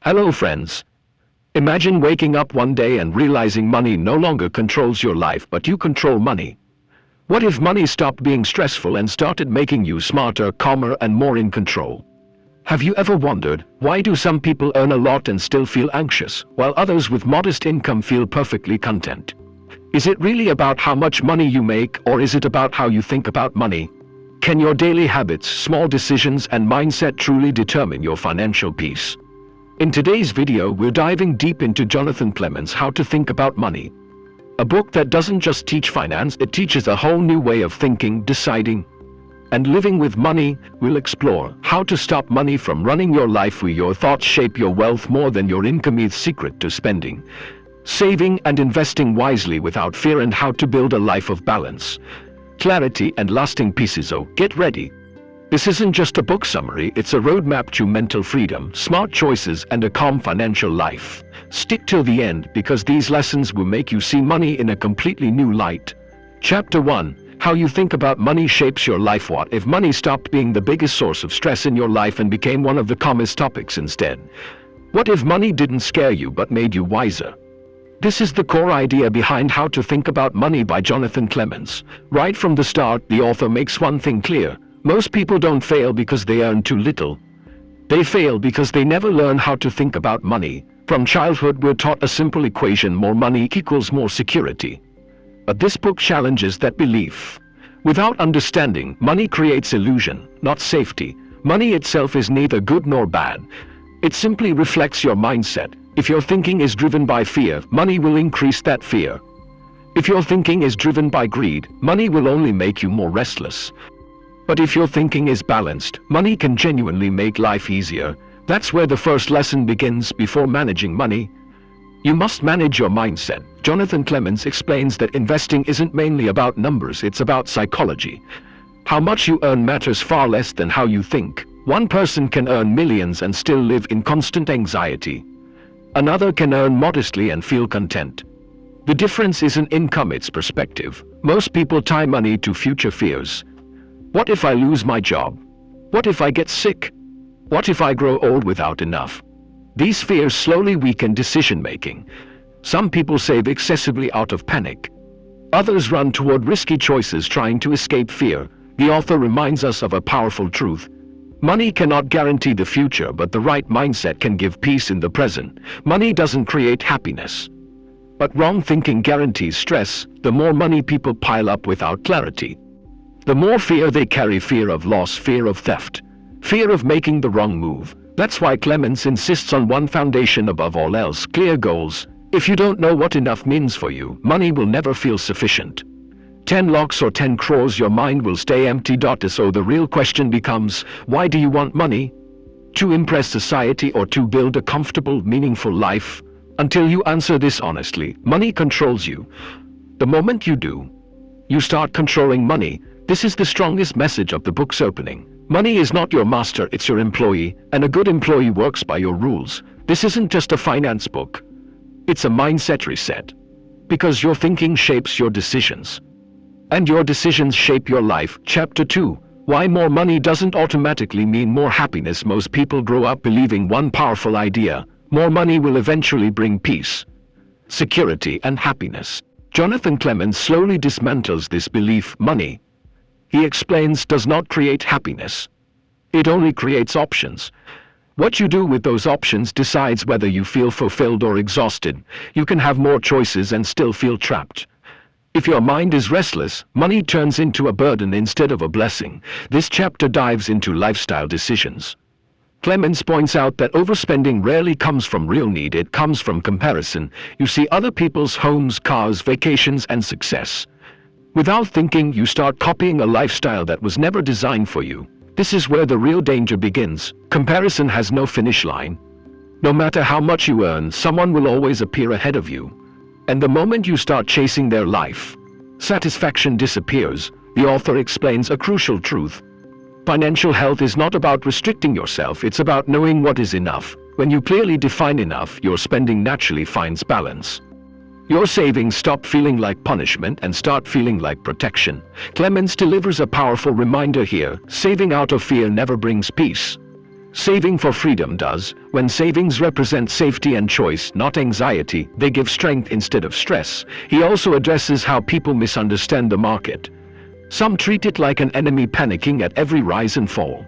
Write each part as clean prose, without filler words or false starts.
Hello friends. Imagine waking up one day and realizing money no longer controls your life, but you control money. What if money stopped being stressful and started making you smarter, calmer, and more in control? Have you ever wondered, why do some people earn a lot and still feel anxious, while others with modest income feel perfectly content? Is it really about how much money you make, or is it about how you think about money? Can your daily habits, small decisions, and mindset truly determine your financial peace? In today's video, we're diving deep into Jonathan Clements' How to Think About Money. A book that doesn't just teach finance, it teaches a whole new way of thinking, deciding, and living with money. We'll explore how to stop money from running your life, where your thoughts shape your wealth more than your income, is secret to spending, saving, and investing wisely without fear, and how to build a life of balance, clarity, and lasting peace. So get ready. This isn't just a book summary, it's a roadmap to mental freedom, smart choices, and a calm financial life. Stick till the end, because these lessons will make you see money in a completely new light. Chapter 1. How you think about money shapes your life. What if money stopped being the biggest source of stress in your life and became one of the calmest topics instead? What if money didn't scare you but made you wiser? This is the core idea behind How to Think About Money by Jonathan Clements. Right from the start, the author makes one thing clear. Most people don't fail because they earn too little. They fail because they never learn how to think about money. From childhood, we're taught a simple equation: more money equals more security. But this book challenges that belief. Without understanding, money creates illusion, not safety. Money itself is neither good nor bad. It simply reflects your mindset. If your thinking is driven by fear, money will increase that fear. If your thinking is driven by greed, money will only make you more restless. But if your thinking is balanced, money can genuinely make life easier. That's where the first lesson begins. Before managing money, you must manage your mindset. Jonathan Clements explains that investing isn't mainly about numbers, it's about psychology. How much you earn matters far less than how you think. One person can earn millions and still live in constant anxiety. Another can earn modestly and feel content. The difference isn't income, it's perspective. Most people tie money to future fears. What if I lose my job? What if I get sick? What if I grow old without enough? These fears slowly weaken decision-making. Some people save excessively out of panic. Others run toward risky choices trying to escape fear. The author reminds us of a powerful truth. Money cannot guarantee the future, but the right mindset can give peace in the present. Money doesn't create happiness, but wrong thinking guarantees stress. The more money people pile up without clarity, the more fear they carry: fear of loss, fear of theft, fear of making the wrong move. That's why Clements insists on one foundation above all else: clear goals. If you don't know what enough means for you, money will never feel sufficient. 10 lakhs or 10 crores, your mind will stay empty. So the real question becomes, why do you want money? To impress society or to build a comfortable, meaningful life? Until you answer this honestly, money controls you. The moment you do, you start controlling money. This is the strongest message of the book's opening. Money is not your master, it's your employee, and a good employee works by your rules. This isn't just a finance book. It's a mindset reset. Because your thinking shapes your decisions, and your decisions shape your life. Chapter 2. Why more money doesn't automatically mean more happiness. Most people grow up believing one powerful idea: more money will eventually bring peace, security, and happiness. Jonathan Clements slowly dismantles this belief. Money, he explains, does not create happiness. It only creates options. What you do with those options decides whether you feel fulfilled or exhausted. You can have more choices and still feel trapped. If your mind is restless, money turns into a burden instead of a blessing. This chapter dives into lifestyle decisions. Clements points out that overspending rarely comes from real need, it comes from comparison. You see other people's homes, cars, vacations, and success. Without thinking, you start copying a lifestyle that was never designed for you. This is where the real danger begins. Comparison has no finish line. No matter how much you earn, someone will always appear ahead of you. And the moment you start chasing their life, satisfaction disappears. The author explains a crucial truth. Financial health is not about restricting yourself, it's about knowing what is enough. When you clearly define enough, your spending naturally finds balance. Your savings stop feeling like punishment and start feeling like protection. Clements delivers a powerful reminder here: saving out of fear never brings peace. Saving for freedom does. When savings represent safety and choice, not anxiety, they give strength instead of stress. He also addresses how people misunderstand the market. Some treat it like an enemy panicking at every rise and fall.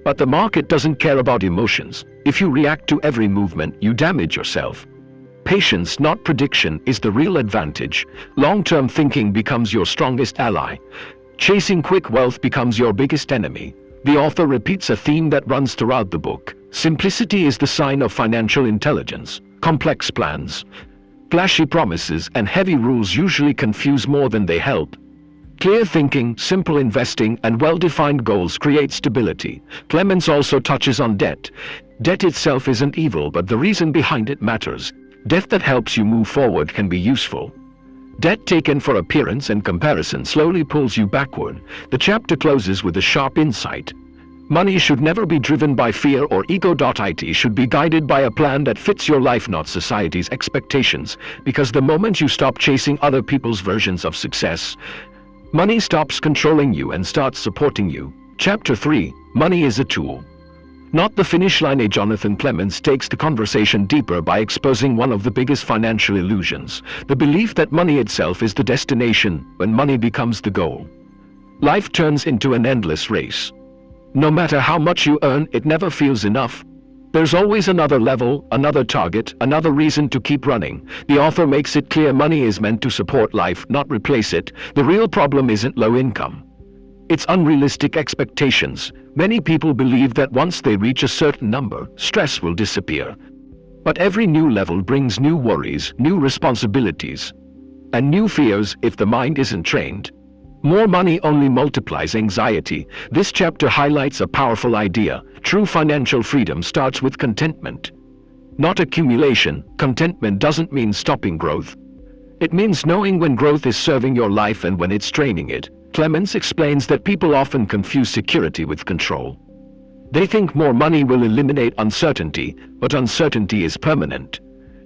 But the market doesn't care about emotions. If you react to every movement, you damage yourself. Patience, not prediction, is the real advantage. Long-term thinking becomes your strongest ally. Chasing quick wealth becomes your biggest enemy. The author repeats a theme that runs throughout the book. Simplicity is the sign of financial intelligence. Complex plans, flashy promises, and heavy rules usually confuse more than they help. Clear thinking, simple investing, and well-defined goals create stability. Clements also touches on debt. Debt itself isn't evil, but the reason behind it matters. Debt that helps you move forward can be useful. Debt taken for appearance and comparison slowly pulls you backward. The chapter closes with a sharp insight. Money should never be driven by fear or ego. It should be guided by a plan that fits your life, not society's expectations. Because the moment you stop chasing other people's versions of success, money stops controlling you and starts supporting you. Chapter 3. Money is a tool, not the finish line. Jonathan Clements takes the conversation deeper by exposing one of the biggest financial illusions, the belief that money itself is the destination. When money becomes the goal, life turns into an endless race. No matter how much you earn, it never feels enough. There's always another level, another target, another reason to keep running. The author makes it clear money is meant to support life, not replace it. The real problem isn't low income. It's unrealistic expectations. Many people believe that once they reach a certain number, stress will disappear. But every new level brings new worries, new responsibilities, and new fears if the mind isn't trained. More money only multiplies anxiety. This chapter highlights a powerful idea. True financial freedom starts with contentment, not accumulation. Contentment doesn't mean stopping growth. It means knowing when growth is serving your life and when it's draining it. Clements explains that people often confuse security with control. They think more money will eliminate uncertainty, but uncertainty is permanent.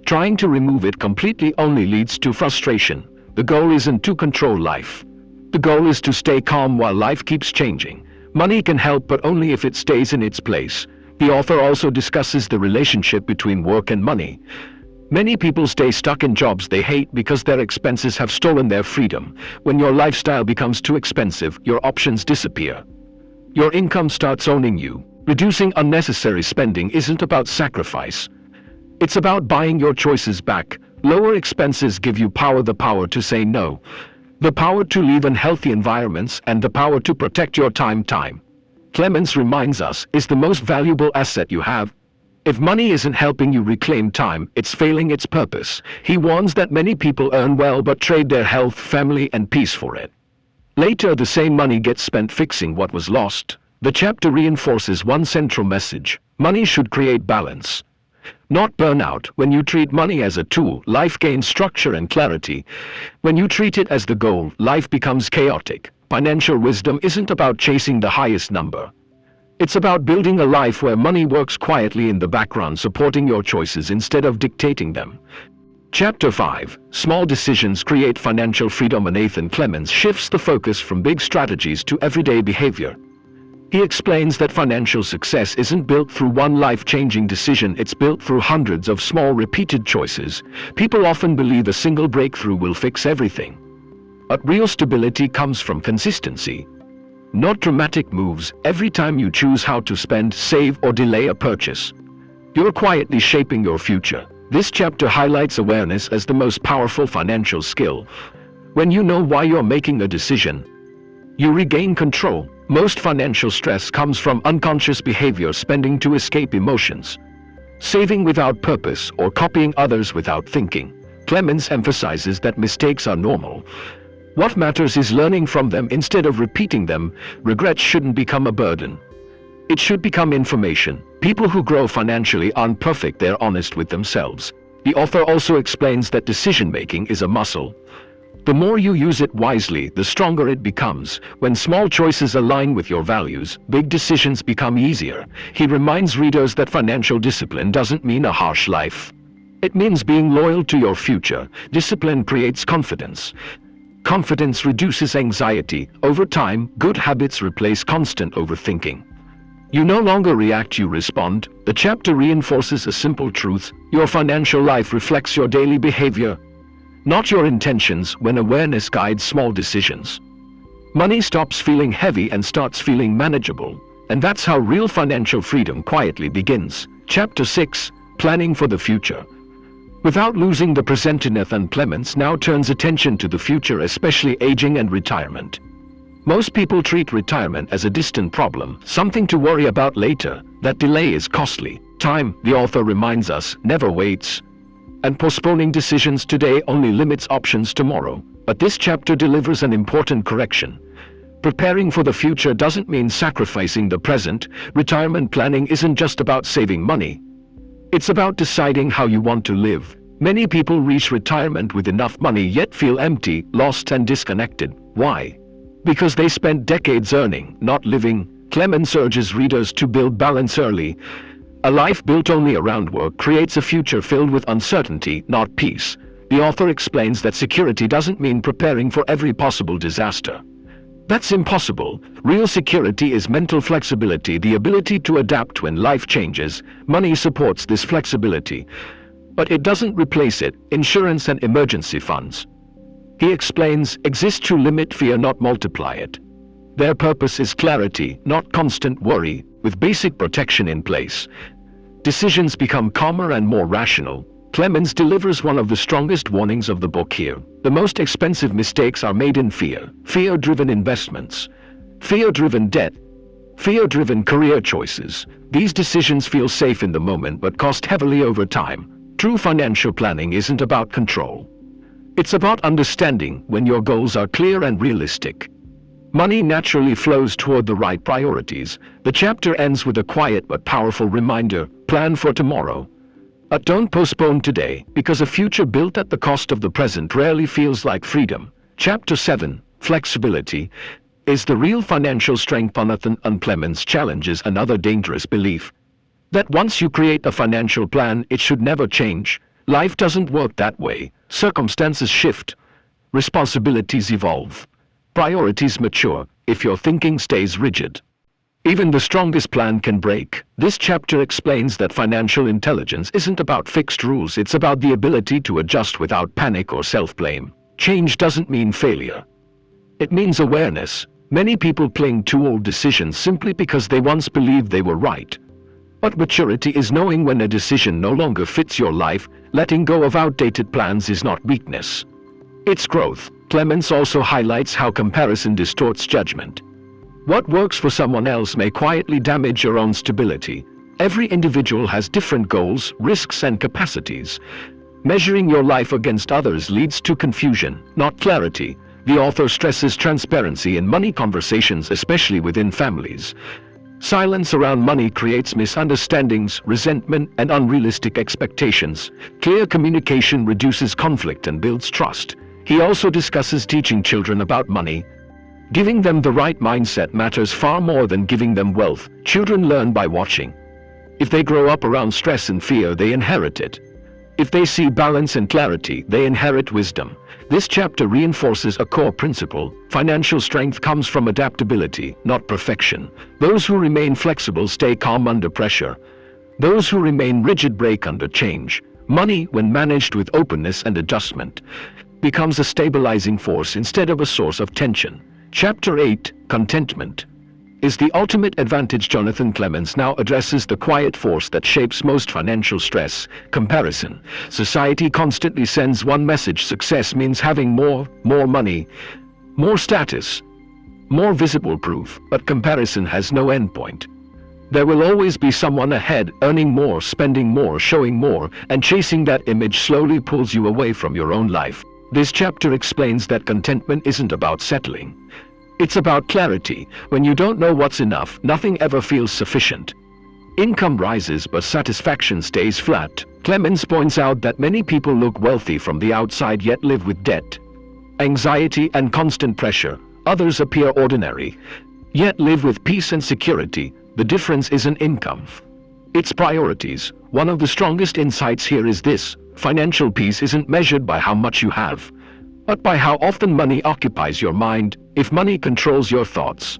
Trying to remove it completely only leads to frustration. The goal isn't to control life. The goal is to stay calm while life keeps changing. Money can help, but only if it stays in its place. The author also discusses the relationship between work and money. Many people stay stuck in jobs they hate because their expenses have stolen their freedom. When your lifestyle becomes too expensive, your options disappear. Your income starts owning you. Reducing unnecessary spending isn't about sacrifice. It's about buying your choices back. Lower expenses give you power, the power to say no, the power to live in healthy environments, and the power to protect your time. Clements reminds us, is the most valuable asset you have. If money isn't helping you reclaim time, it's failing its purpose. He warns that many people earn well but trade their health, family, and peace for it. Later, the same money gets spent fixing what was lost. The chapter reinforces one central message: money should create balance, not burnout. When you treat money as a tool, life gains structure and clarity. When you treat it as the goal, life becomes chaotic. Financial wisdom isn't about chasing the highest number. It's about building a life where money works quietly in the background, supporting your choices instead of dictating them. Chapter 5. Small decisions create financial freedom. Jonathan Clements shifts the focus from big strategies to everyday behavior. He explains that financial success isn't built through one life-changing decision, it's built through hundreds of small, repeated choices. People often believe a single breakthrough will fix everything. But real stability comes from consistency, not dramatic moves. Every time you choose how to spend, save, or delay a purchase, you're quietly shaping your future. This chapter highlights awareness as the most powerful financial skill. When you know why you're making a decision, you regain control. Most financial stress comes from unconscious behavior, spending to escape emotions, saving without purpose, or copying others without thinking. Clements emphasizes that mistakes are normal. What matters is learning from them instead of repeating them. Regrets shouldn't become a burden. It should become information. People who grow financially aren't perfect, they're honest with themselves. The author also explains that decision-making is a muscle. The more you use it wisely, the stronger it becomes. When small choices align with your values, big decisions become easier. He reminds readers that financial discipline doesn't mean a harsh life. It means being loyal to your future. Discipline creates confidence. Confidence reduces anxiety. Over time, good habits replace constant overthinking. You no longer react, you respond. The chapter reinforces a simple truth: your financial life reflects your daily behavior, not your intentions. When awareness guides small decisions, money stops feeling heavy and starts feeling manageable. And that's how real financial freedom quietly begins. Chapter 6: Planning for the Future. Without losing the present, Jonathan Clements now turns attention to the future, especially aging and retirement. Most people treat retirement as a distant problem, something to worry about later. That delay is costly. Time, the author reminds us, never waits. And postponing decisions today only limits options tomorrow. But this chapter delivers an important correction. Preparing for the future doesn't mean sacrificing the present. Retirement planning isn't just about saving money. It's about deciding how you want to live. Many people reach retirement with enough money yet feel empty, lost and disconnected. Why? Because they spent decades earning, not living. Clements urges readers to build balance early. A life built only around work creates a future filled with uncertainty, not peace. The author explains that security doesn't mean preparing for every possible disaster. That's impossible. Real security is mental flexibility, the ability to adapt when life changes. Money supports this flexibility, but it doesn't replace it. Insurance and emergency funds, he explains, exist to limit fear, not multiply it. Their purpose is clarity, not constant worry. With basic protection in place, decisions become calmer and more rational. Clements delivers one of the strongest warnings of the book here. The most expensive mistakes are made in fear. Fear-driven investments, fear-driven debt, fear-driven career choices. These decisions feel safe in the moment but cost heavily over time. True financial planning isn't about control. It's about understanding. When your goals are clear and realistic, money naturally flows toward the right priorities. The chapter ends with a quiet but powerful reminder: plan for tomorrow. Don't postpone today, because a future built at the cost of the present rarely feels like freedom. Chapter 7: Flexibility. Is the real financial strength? Jonathan Clements challenges another dangerous belief: that once you create a financial plan, it should never change. Life doesn't work that way. Circumstances shift, responsibilities evolve, priorities mature. If your thinking stays rigid, even the strongest plan can break. This chapter explains that financial intelligence isn't about fixed rules, it's about the ability to adjust without panic or self-blame. Change doesn't mean failure. It means awareness. Many people cling to old decisions simply because they once believed they were right. But maturity is knowing when a decision no longer fits your life. Letting go of outdated plans is not weakness, it's growth. Clements also highlights how comparison distorts judgment. What works for someone else may quietly damage your own stability. Every individual has different goals, risks, and capacities. Measuring your life against others leads to confusion, not clarity. The author stresses transparency in money conversations, especially within families. Silence around money creates misunderstandings, resentment, and unrealistic expectations. Clear communication reduces conflict and builds trust. He also discusses teaching children about money. Giving them the right mindset matters far more than giving them wealth. Children learn by watching. If they grow up around stress and fear, they inherit it. If they see balance and clarity, they inherit wisdom. This chapter reinforces a core principle: financial strength comes from adaptability, not perfection. Those who remain flexible stay calm under pressure. Those who remain rigid break under change. Money, when managed with openness and adjustment, becomes a stabilizing force instead of a source of tension. Chapter 8: Contentment. Is the ultimate advantage. Jonathan Clements now addresses the quiet force that shapes most financial stress: comparison. Society constantly sends one message: success means having more money, more status, more visible proof. But comparison has no endpoint. There will always be someone ahead, earning more, spending more, showing more, and chasing that image slowly pulls you away from your own life. This chapter explains that contentment isn't about settling. It's about clarity. When you don't know what's enough, nothing ever feels sufficient. Income rises but satisfaction stays flat. Clements points out that many people look wealthy from the outside yet live with debt, anxiety, and constant pressure. Others appear ordinary, yet live with peace and security. The difference isn't income, it's priorities. One of the strongest insights here is this: financial peace isn't measured by how much you have, but by how often money occupies your mind. If money controls your thoughts,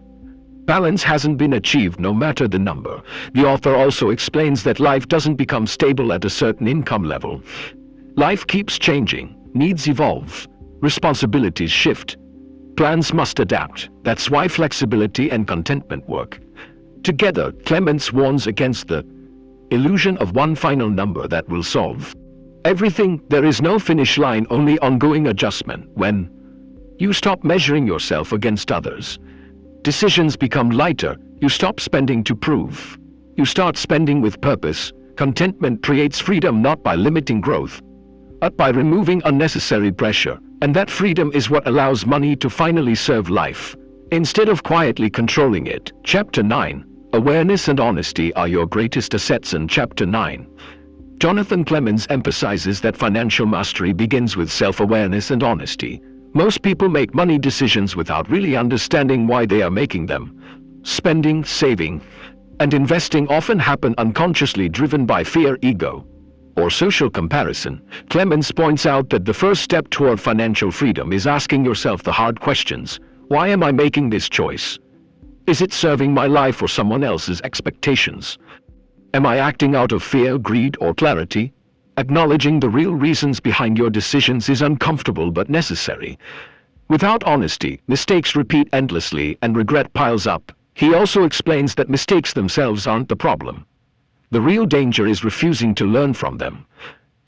Balance hasn't been achieved no matter the number. The author also explains that life doesn't become stable at a certain income level. Life keeps changing, needs evolve, responsibilities shift. Plans must adapt. That's why flexibility and contentment work. Together, Clements warns against the illusion of one final number that will solve everything. There is no finish line, only ongoing adjustment. When you stop measuring yourself against others, decisions become lighter. You stop spending to prove. You start spending with purpose. Contentment creates freedom not by limiting growth, but by removing unnecessary pressure. And that freedom is what allows money to finally serve life, instead of quietly controlling it. Chapter 9. Awareness and honesty are your greatest assets. In Chapter 9, Jonathan Clements emphasizes that financial mastery begins with self-awareness and honesty. Most people make money decisions without really understanding why they are making them. Spending, saving, and investing often happen unconsciously, driven by fear, ego, or social comparison. Clements points out that the first step toward financial freedom is asking yourself the hard questions. Why am I making this choice? Is it serving my life or someone else's expectations? Am I acting out of fear, greed, or clarity? Acknowledging the real reasons behind your decisions is uncomfortable but necessary. Without honesty, mistakes repeat endlessly and regret piles up. He also explains that mistakes themselves aren't the problem. The real danger is refusing to learn from them.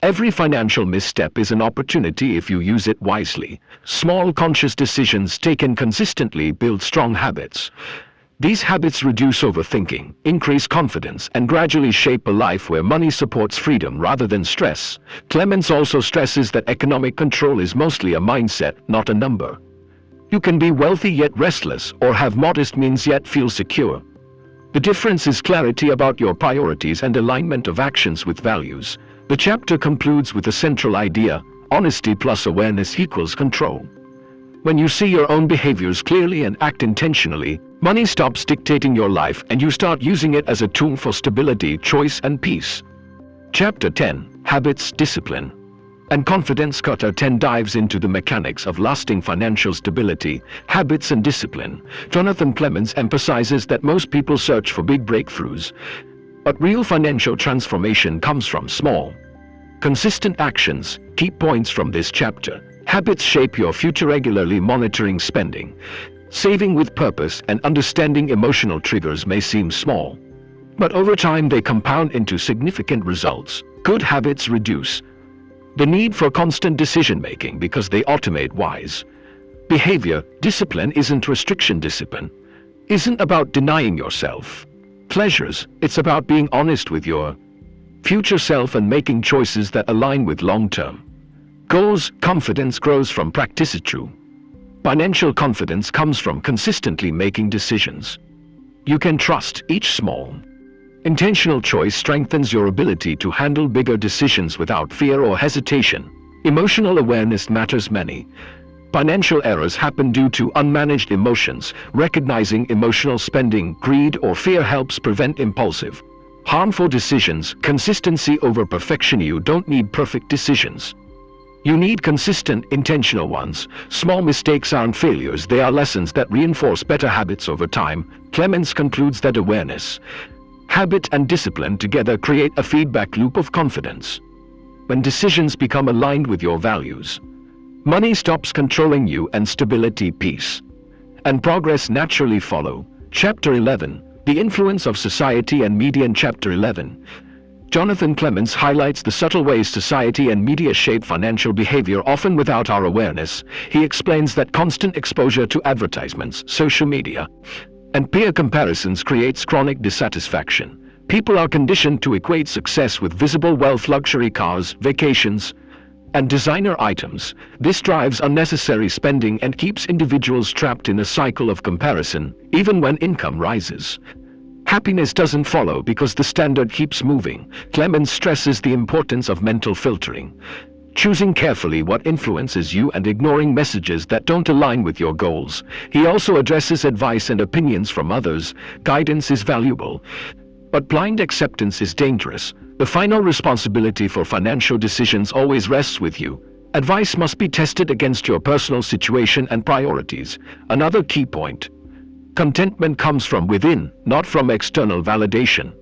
Every financial misstep is an opportunity if you use it wisely. Small conscious decisions taken consistently build strong habits. These habits reduce overthinking, increase confidence, and gradually shape a life where money supports freedom rather than stress. Clements also stresses that economic control is mostly a mindset, not a number. You can be wealthy yet restless, or have modest means yet feel secure. The difference is clarity about your priorities and alignment of actions with values. The chapter concludes with a central idea: honesty plus awareness equals control. When you see your own behaviors clearly and act intentionally, money stops dictating your life and you start using it as a tool for stability, choice, and peace. Chapter 10. Habits, Discipline, and Confidence. Chapter 10 dives into the mechanics of lasting financial stability, habits, and discipline. Jonathan Clements emphasizes that most people search for big breakthroughs, but real financial transformation comes from small, consistent actions. Key points from this chapter: habits shape your future. Regularly monitoring spending, saving with purpose, and understanding emotional triggers may seem small, but over time they compound into significant results. Good habits reduce the need for constant decision-making because they automate wise behavior. Discipline isn't restriction. Discipline isn't about denying yourself pleasures. It's about being honest with your future self and making choices that align with long-term goals. Confidence grows from practice. True financial confidence comes from consistently making decisions you can trust. Each small, intentional choice strengthens your ability to handle bigger decisions without fear or hesitation. Emotional awareness matters. Many financial errors happen due to unmanaged emotions. Recognizing emotional spending, greed, or fear helps prevent impulsive, harmful decisions. Consistency over perfection. You don't need perfect decisions. You need consistent, intentional ones. Small mistakes aren't failures, they are lessons that reinforce better habits over time. Clements concludes that awareness, habit, and discipline together create a feedback loop of confidence. When decisions become aligned with your values, money stops controlling you and stability, peace, and progress naturally follow. Chapter 11. The Influence of Society and Media. In Chapter 11, Jonathan Clements highlights the subtle ways society and media shape financial behavior, often without our awareness. He explains that constant exposure to advertisements, social media, and peer comparisons creates chronic dissatisfaction. People are conditioned to equate success with visible wealth, luxury cars, vacations, and designer items. This drives unnecessary spending and keeps individuals trapped in a cycle of comparison. Even when income rises, happiness doesn't follow because the standard keeps moving. Clements stresses the importance of mental filtering, choosing carefully what influences you and ignoring messages that don't align with your goals. He also addresses advice and opinions from others. Guidance is valuable, but blind acceptance is dangerous. The final responsibility for financial decisions always rests with you. Advice must be tested against your personal situation and priorities. Another key point: Contentment comes from within, not from external validation.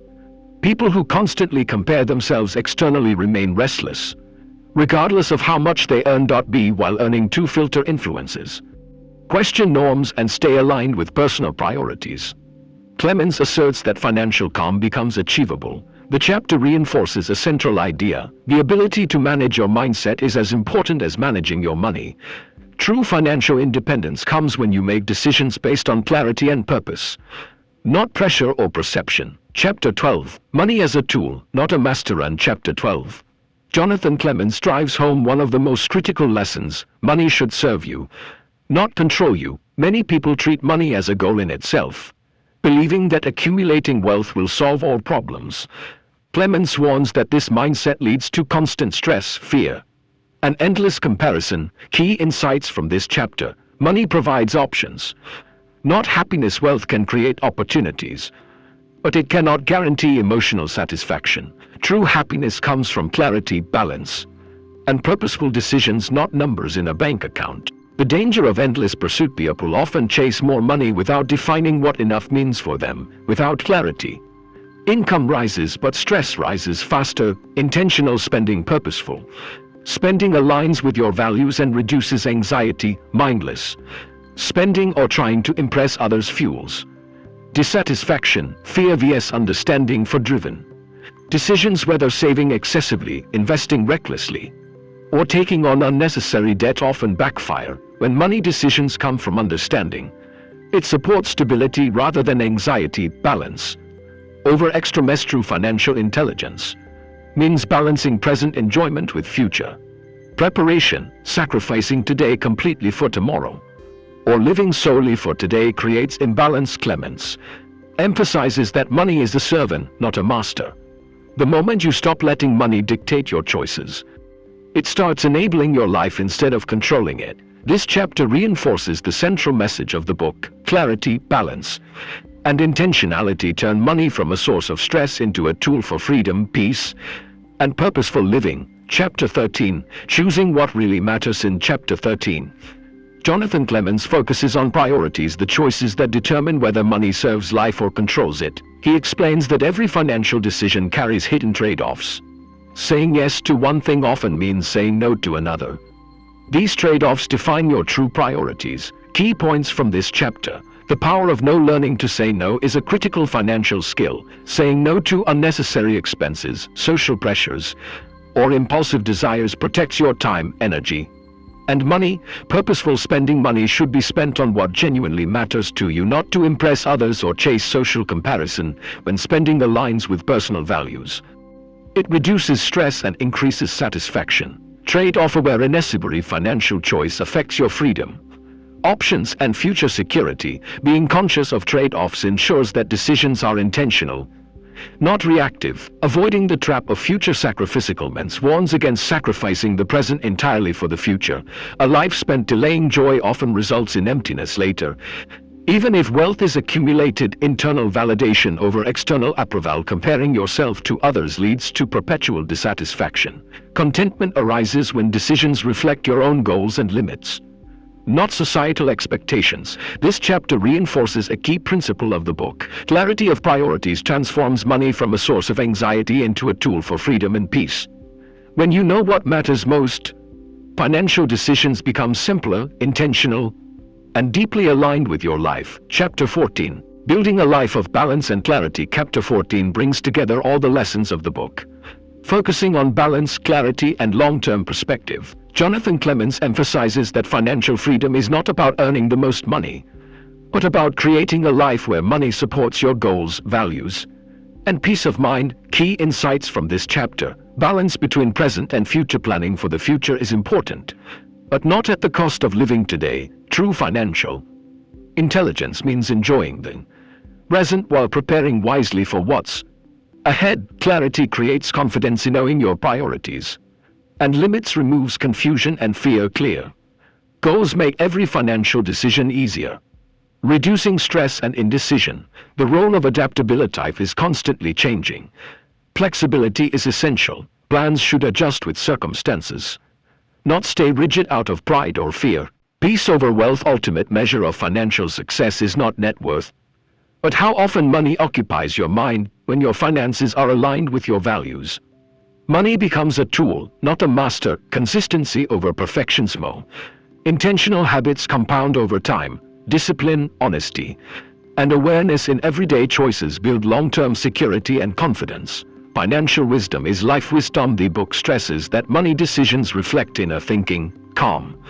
People who constantly compare themselves externally remain restless, regardless of how much they earn. B. While earning to filter influences. Question norms and stay aligned with personal priorities. Clements asserts that financial calm becomes achievable. The chapter reinforces a central idea: the ability to manage your mindset is as important as managing your money. True financial independence comes when you make decisions based on clarity and purpose, not pressure or perception. Chapter 12. Money as a tool, not a master. And Chapter 12. Jonathan Clements drives home one of the most critical lessons: money should serve you, not control you. Many people treat money as a goal in itself, believing that accumulating wealth will solve all problems. Clements warns that this mindset leads to constant stress, fear, and endless comparison. Key insights from this chapter: money provides options, not happiness. Wealth can create opportunities, but it cannot guarantee emotional satisfaction. True happiness comes from clarity, balance, and purposeful decisions, not numbers in a bank account. The danger of endless pursuit: people often chase more money without defining what enough means for them. Without clarity, income rises, but stress rises faster. Intentional spending, purposeful spending, aligns with your values and reduces anxiety. Mindless spending or trying to impress others fuels dissatisfaction. Fear vs understanding. For driven decisions, whether saving excessively, investing recklessly, or taking on unnecessary debt, often backfire. When money decisions come from understanding, it supports stability rather than anxiety. Balance over extremes. True financial intelligence means balancing present enjoyment with future preparation. Sacrificing today completely for tomorrow, or living solely for today, creates imbalance. Clements emphasizes that money is a servant, not a master. The moment you stop letting money dictate your choices, it starts enabling your life instead of controlling it. This chapter reinforces the central message of the book: clarity, balance, and intentionality turn money from a source of stress into a tool for freedom, peace, and purposeful living. Chapter 13. Choosing what really matters. In Chapter 13, Jonathan Clements focuses on priorities, the choices that determine whether money serves life or controls it. He explains that every financial decision carries hidden trade-offs. Saying yes to one thing often means saying no to another. These trade-offs define your true priorities. Key points from this chapter: the power of no. Learning to say no is a critical financial skill. Saying no to unnecessary expenses, social pressures, or impulsive desires protects your time, energy, and money. Purposeful spending: money should be spent on what genuinely matters to you, not to impress others or chase social comparison. When spending aligns with personal values, it reduces stress and increases satisfaction. Trade-off awareness: every financial choice affects your freedom, options, and future security. Being conscious of trade-offs ensures that decisions are intentional, not reactive. Avoiding the trap of future sacrifice. Clements warns against sacrificing the present entirely for the future. A life spent delaying joy often results in emptiness later. Even if wealth is accumulated, internal validation over external approval, comparing yourself to others, leads to perpetual dissatisfaction. Contentment arises when decisions reflect your own goals and limits, not societal expectations. This chapter reinforces a key principle of the book: clarity of priorities transforms money from a source of anxiety into a tool for freedom and peace. When you know what matters most, financial decisions become simpler, intentional, and deeply aligned with your life. Chapter 14. Building a life of balance and clarity. Chapter 14 brings together all the lessons of the book, focusing on balance, clarity, and long-term perspective. Jonathan Clements emphasizes that financial freedom is not about earning the most money, but about creating a life where money supports your goals, values, and peace of mind. Key insights from this chapter: balance between present and future. Planning for the future is important, but not at the cost of living today. True financial intelligence means enjoying the present while preparing wisely for what's ahead. Clarity creates confidence in knowing your priorities, and limits removes confusion and fear. Clear goals make every financial decision easier, reducing stress and indecision. The role of adaptability: life is constantly changing. Flexibility is essential. Plans should adjust with circumstances, not stay rigid out of pride or fear. Peace over wealth. Ultimate measure of financial success is not net worth, but how often money occupies your mind when your finances are aligned with your values. Money becomes a tool, not a master. Consistency over perfection. Small, intentional habits compound over time. Discipline, honesty, and awareness in everyday choices build long-term security and confidence. Financial wisdom is life wisdom. The book stresses that money decisions reflect inner thinking. Calm,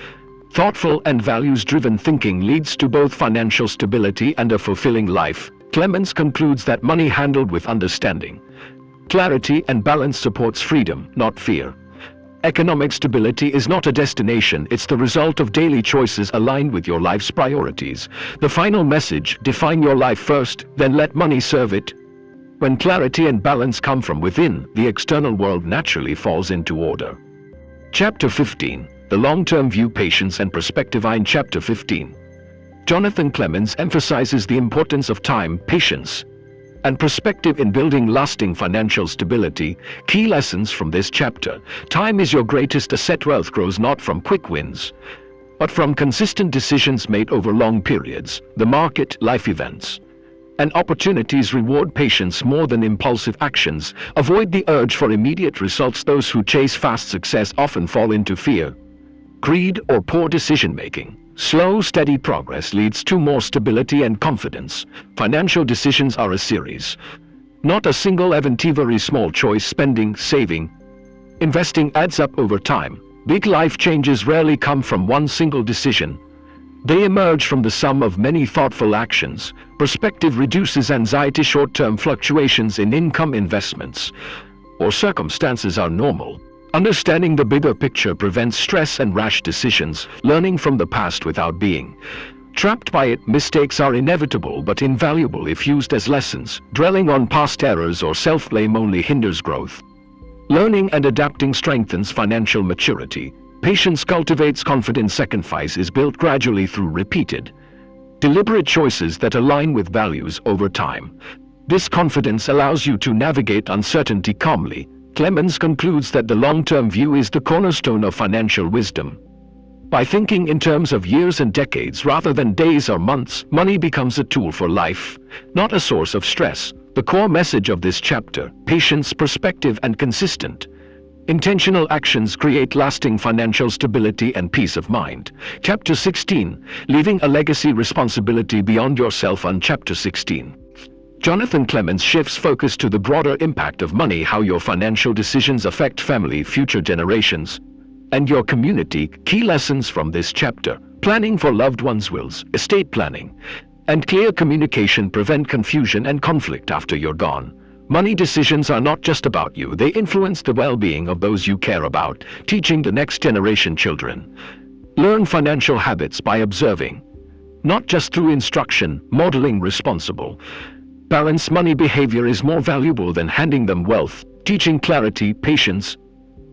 thoughtful and values-driven thinking leads to both financial stability and a fulfilling life. Clements concludes that money handled with understanding, clarity and balance supports freedom, not fear. Economic stability is not a destination, it's the result of daily choices aligned with your life's priorities. The final message: define your life first, then let money serve it. When clarity and balance come from within, the external world naturally falls into order. Chapter 15. The long-term view, patience and perspective. In Chapter 15, Jonathan Clements emphasizes the importance of time, patience, and perspective in building lasting financial stability. Key lessons from this chapter: time is your greatest asset. Wealth grows not from quick wins, but from consistent decisions made over long periods. The market, life events, and opportunities reward patience more than impulsive actions. Avoid the urge for immediate results. Those who chase fast success often fall into fear, greed, or poor decision-making. Slow, steady progress leads to more stability and confidence. Financial decisions are a series, not a single event. Every small choice, spending, saving, investing, adds up over time. Big life changes rarely come from one single decision. They emerge from the sum of many thoughtful actions. Perspective reduces anxiety. Short-term fluctuations in income, investments, or circumstances are normal. Understanding the bigger picture prevents stress and rash decisions. Learning from the past without being trapped by it. Mistakes are inevitable but invaluable if used as lessons. Dwelling on past errors or self-blame only hinders growth. Learning and adapting strengthens financial maturity. Patience cultivates confidence. Sacrifice is built gradually through repeated, deliberate choices that align with values over time. This confidence allows you to navigate uncertainty calmly. Clements concludes that the long-term view is the cornerstone of financial wisdom. By thinking in terms of years and decades rather than days or months, money becomes a tool for life, not a source of stress. The core message of this chapter: patience, perspective, and consistent, intentional actions create lasting financial stability and peace of mind. Chapter 16. Leaving a legacy, responsibility beyond yourself. On Chapter 16, Jonathan Clements shifts focus to the broader impact of money, how your financial decisions affect family, future generations, and your community. Key lessons from this chapter: planning for loved ones' wills, estate planning, and clear communication prevent confusion and conflict after you're gone. Money decisions are not just about you, they influence the well-being of those you care about. Teaching the next generation. Children learn financial habits by observing, not just through instruction. Modeling responsible, balanced money behavior is more valuable than handing them wealth. Teaching clarity, patience,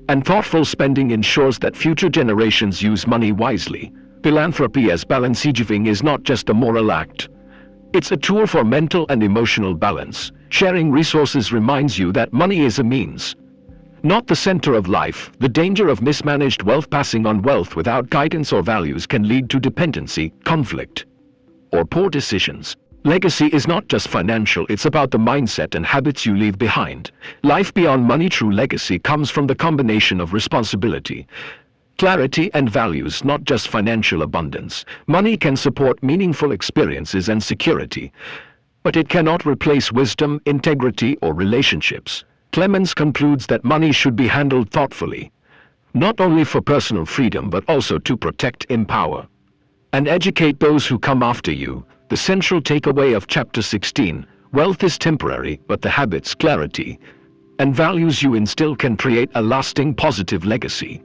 and thoughtful spending ensures that future generations use money wisely. Philanthropy as balance. Giving is not just a moral act, it's a tool for mental and emotional balance. Sharing resources reminds you that money is a means, not the center of life. The danger of mismanaged wealth. Passing on wealth without guidance or values can lead to dependency, conflict, or poor decisions. Legacy is not just financial, it's about the mindset and habits you leave behind. Life beyond money. True legacy comes from the combination of responsibility, clarity, and values, not just financial abundance. Money can support meaningful experiences and security, but it cannot replace wisdom, integrity, or relationships. Clements concludes that money should be handled thoughtfully, not only for personal freedom but also to protect, empower, and educate those who come after you. The central takeaway of Chapter 16: wealth is temporary, but the habits, clarity, and values you instill can create a lasting positive legacy.